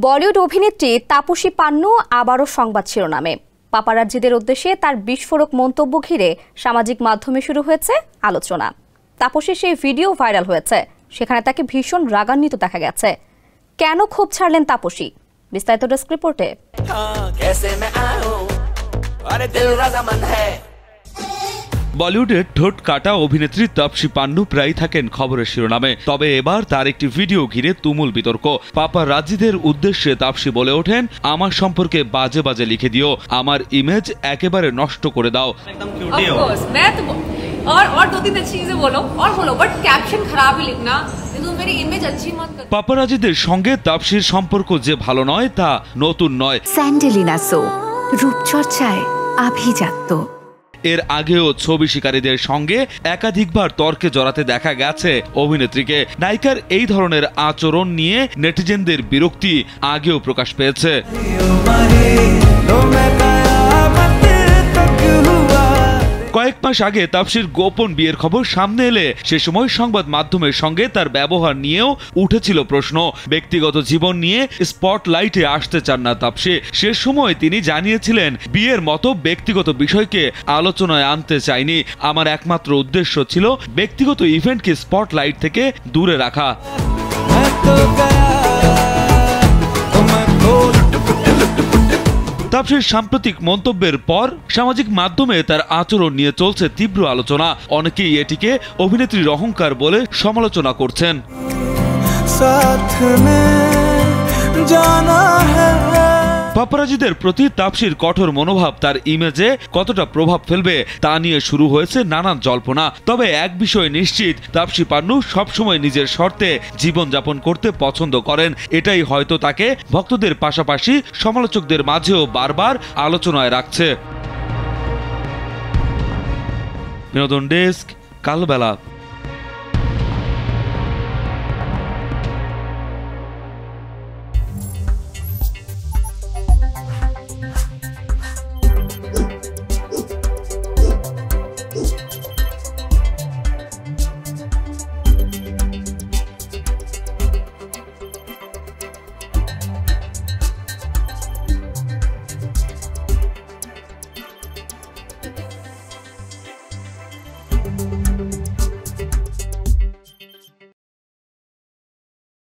বলিউড অভিনেত্রী তাপসী পান্নু আবারও সংবাদ শিরোনামে। পাপারাজ্জিদের উদ্দেশ্যে তার বিস্ফোরক মন্তব্য ঘিরে সামাজিক মাধ্যমে শুরু হয়েছে আলোচনা। তাপসীর সেই ভিডিও ভাইরাল হয়েছে, সেখানে তাকে ভীষণ রাগান্বিত দেখা গেছে। কেন ক্ষোভ ছাড়লেন তাপসী? বিস্তারিত ডেস্ক রিপোর্টে। বলিউডের ঠোঁট কাটা অভিনেত্রী তাপসী পান্নু প্রায় থাকেন খবরের শিরোনামে। তবে এবার তার একটি ভিডিও ঘিরে তুমুল বিতর্ক। পাপারাজ্জিদের উদ্দেশ্যে তাপসী বলে ওঠেন, আমার সম্পর্কে বাজে বাজে লিখে দিও, আমার ইমেজ একেবারে নষ্ট করে দাও। পাপারাজ্জিদের সঙ্গে তাপসীর সম্পর্ক যে ভালো নয় তা নতুন নয়। স্যান্ডেলিনা সো রূপচর্চায় আভিজাত্য। এর আগেও ছবি শিকারীদের সঙ্গে একাধিকবার তর্কে জড়াতে দেখা গেছে অভিনেত্রীকে। নায়িকার এই ধরনের আচরণ নিয়ে নেটিজেনদের বিরক্তি আগেও প্রকাশ পেয়েছে। কয়েক মাস আগে তাপসীর গোপন বিয়ের খবর সামনে এলে সে সময় সংবাদ মাধ্যমের সঙ্গে তার ব্যবহার নিয়েও উঠেছিল প্রশ্ন। ব্যক্তিগত জীবন নিয়ে স্পটলাইটে আসতে চান না তাপসী। সে সময় তিনি জানিয়েছিলেন, বিয়ের মতো ব্যক্তিগত বিষয়কে আলোচনায় আনতে চাইনি, আমার একমাত্র উদ্দেশ্য ছিল ব্যক্তিগত ইভেন্টকে স্পটলাইট থেকে দূরে রাখা। তাপসীর সাম্প্রতিক মন্তব্যের পর সামাজিক মাধ্যমে তার আচরণ নিয়ে চলছে তীব্র আলোচনা। অনেকেই এটিকে অভিনেত্রীর অহংকার বলে সমালোচনা করছেন। পাপারাজ্জিদের প্রতি তাপসীর কঠোর মনোভাব তার ইমেজে কতটা প্রভাব ফেলবে তা নিয়ে শুরু হয়েছে নানান জল্পনা। তবে এক বিষয় নিশ্চিত, তাপসী পান্নু সবসময় নিজের শর্তে জীবনযাপন করতে পছন্দ করেন। এটাই হয়তো তাকে ভক্তদের পাশাপাশি সমালোচকদের মাঝেও বারবার আলোচনায় রাখছে। বিনোদন ডেস্ক, কালবেলা।